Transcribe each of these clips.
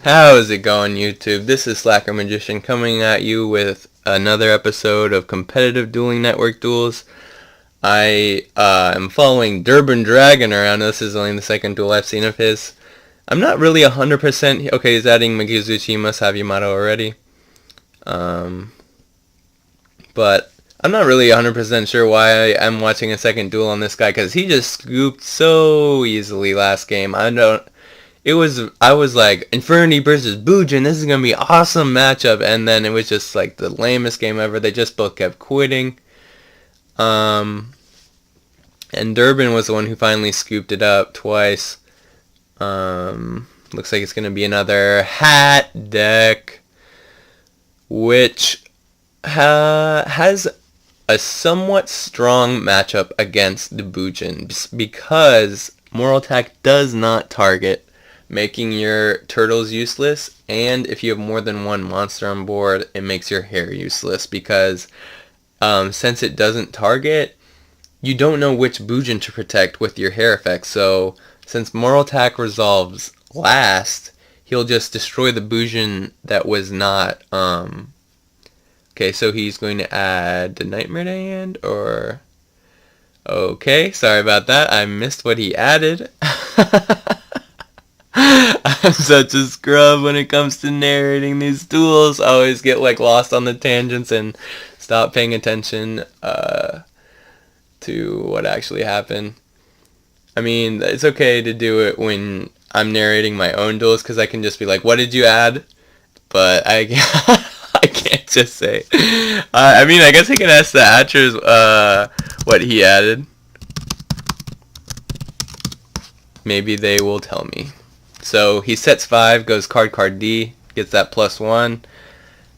How's it going, YouTube? This is Slacker Magician coming at you with another episode of Competitive Dueling Network Duels. I am following Durban Dragon around. This is only the second duel I've seen of his. I'm not really 100%. Okay, he's adding Mikizuchi. He must have Yamato already. But I'm not really 100% sure why I'm watching a second duel on this guy, because he just scooped so easily last game. I was like, Infinity versus Bujin, this is going to be an awesome matchup, and then it was just like the lamest game ever. They just both kept quitting. And Durban was the one who finally scooped it up twice. Looks like it's going to be another hat deck, which has a somewhat strong matchup against the Bujin, because Moral Attack does not target, making your turtles useless, and if you have more than one monster on board, it makes your hair useless, because since it doesn't target, you don't know which Bujin to protect with your hair effect. So since Moral Attack resolves last, he'll just destroy the Bujin that was not okay, so he's going to add the Nightmare to hand, or okay, sorry about that, I missed what he added. I'm such a scrub when it comes to narrating these duels. I always get like lost on the tangents and stop paying attention to what actually happened. I mean, it's okay to do it when I'm narrating my own duels, because I can just be like, what did you add? But I can't just say. I mean, I guess I can ask the Atchers what he added. Maybe they will tell me. So he sets 5, goes card D, gets that +1.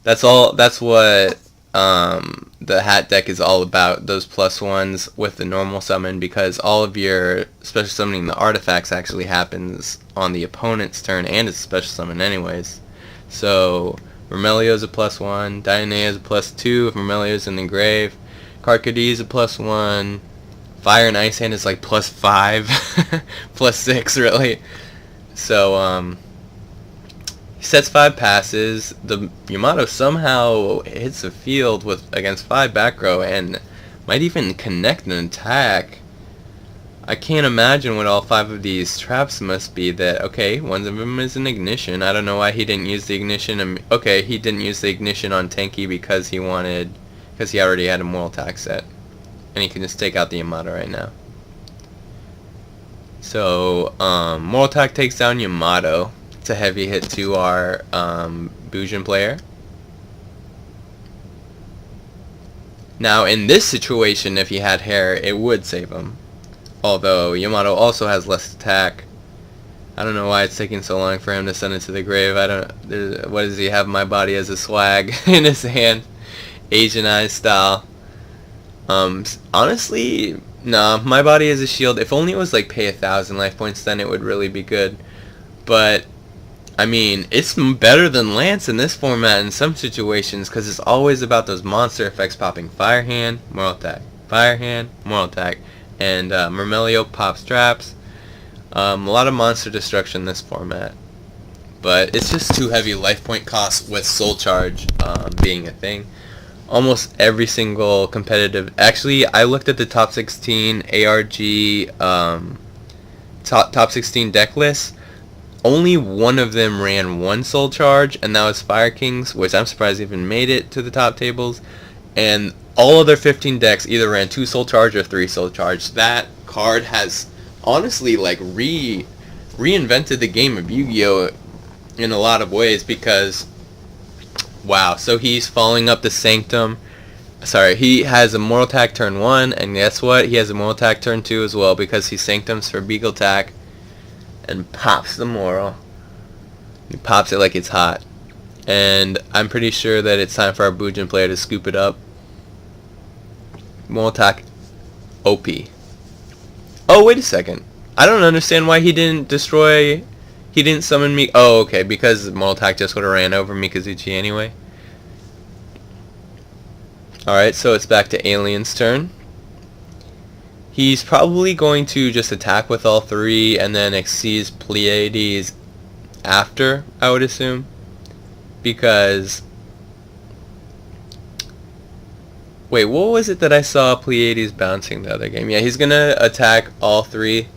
That's all. That's what the hat deck is all about, those +1s with the normal summon, because all of your special summoning the artifacts actually happens on the opponent's turn, and it's a special summon anyways. So Romelio is a +1, Dionea is a +2 if Romelio is in the grave, Karkadi is a +1, Fire and Ice Hand is like +5, +6 really. So he sets 5 passes. The Yamato somehow hits the field against 5 back row and might even connect an attack. I can't imagine what all 5 of these traps must be. That, okay, one of them is an ignition. I don't know why he didn't use the ignition. Okay, he didn't use the ignition on Tenki because he already had a Moral Attack set, and he can just take out the Yamato right now. So Moral Attack takes down Yamato. It's a heavy hit to our Bujin player. Now in this situation, if he had hair, it would save him. Although Yamato also has less attack. I don't know why it's taking so long for him to send it to the grave. What does he have? My body as a swag in his hand, Asianized style. Honestly, nah, my body as a shield. If only it was like pay 1,000 life points, then it would really be good. But I mean, it's better than Lance in this format in some situations, because it's always about those monster effects popping. Fire Hand, Moral Attack. Fire Hand, Moral Attack. And Romelio pops traps. A lot of monster destruction in this format. But it's just too heavy life point costs with Soul Charge being a thing. Almost every single competitive... Actually, I looked at the top 16 ARG top 16 deck lists. Only one of them ran 1 Soul Charge, and that was Fire Kings, which I'm surprised even made it to the top tables. And all other 15 decks either ran 2 Soul Charge or 3 Soul Charge. That card has honestly like reinvented the game of Yu-Gi-Oh! In a lot of ways, because wow. So he's following up the Sanctum. Sorry, he has a Moral Attack turn 1, and guess what? He has a Moral Attack turn 2 as well, because he Sanctums for Beagle Attack and pops the Moral. He pops it like it's hot. And I'm pretty sure that it's time for our Bujin player to scoop it up. Moral Attack OP. Oh, wait a second. I don't understand why he didn't destroy... He didn't summon me... Oh, okay, because Moral Attack just would have ran over Mikizuchi anyway. Alright, so it's back to Alien's turn. He's probably going to just attack with all 3 and then Xyz Pleiades after, I would assume, because wait, what was it that I saw Pleiades bouncing the other game? Yeah, he's gonna attack all three.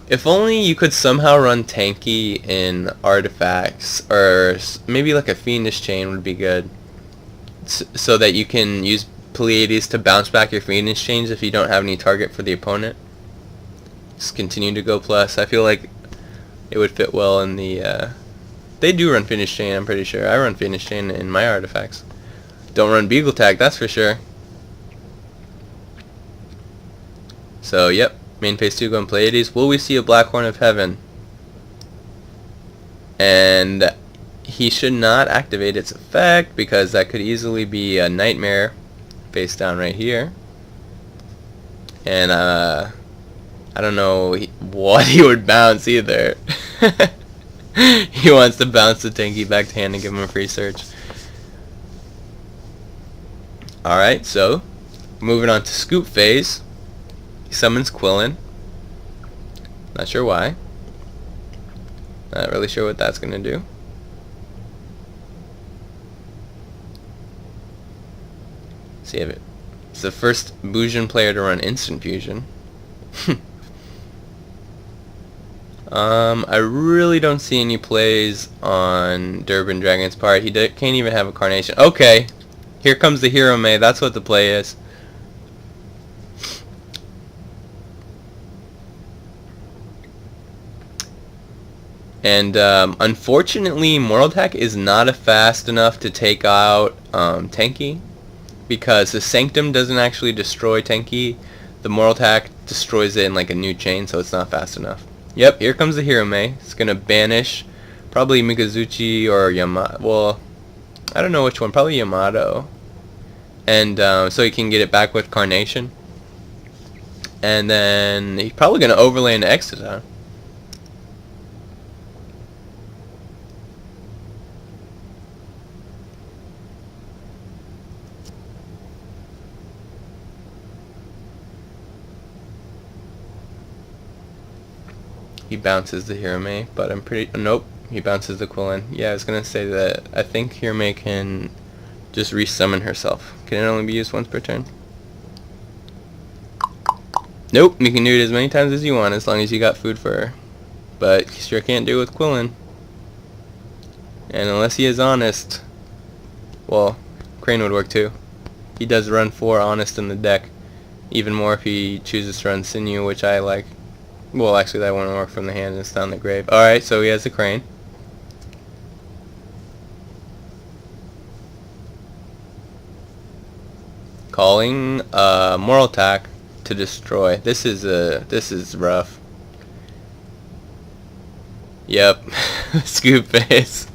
If only you could somehow run tanky in artifacts, or maybe like a Fiendish Chain would be good, so that you can use Pleiades to bounce back your Fiendish Chains if you don't have any target for the opponent. Just continue to go plus. I feel like it would fit well in the... they do run Fiendish Chain, I'm pretty sure. I run Fiendish Chain in my artifacts. Don't run Beagle Tag, that's for sure. So, yep. Main phase 2 going Pleiades. Will we see a Black Horn of Heaven? And he should not activate its effect, because that could easily be a Nightmare face down right here. And, I don't know what he would bounce either. He wants to bounce the Tanky back to hand and give him a free search. Alright, so moving on to Scoop phase. He summons Quillen. Not sure why. Not really sure what that's gonna do. See if it's the first Bujin player to run Instant Fusion. I really don't see any plays on Durban Dragon's part. He can't even have a Carnation. Okay, here comes the Hero May. That's what the play is. And unfortunately, Mortal Attack is not fast enough to take out Tenki, because the Sanctum doesn't actually destroy Tenki. The Mortal Attack destroys it in like a new chain, so it's not fast enough. Yep, here comes the Hero May. It's gonna banish probably Mikazuchi or Yamato. Well, I don't know which one. Probably Yamato. And so he can get it back with Carnation. And then he's probably gonna overlay into Exodon. He bounces the Hero May, but I'm pretty... Nope, he bounces the Quillen. Yeah, I was going to say that I think Hero May can just resummon herself. Can it only be used once per turn? Nope, you can do it as many times as you want as long as you got food for her. But you sure can't do it with Quillen. And unless he is Honest... Well, Crane would work too. He does run 4 Honest in the deck. Even more if he chooses to run Sinew, which I like. Well, actually, that won't work from the hand. It's down the grave. Alright, so he has the Crane. Calling Moral Attack to destroy. This is rough. Yep. Scoop phase.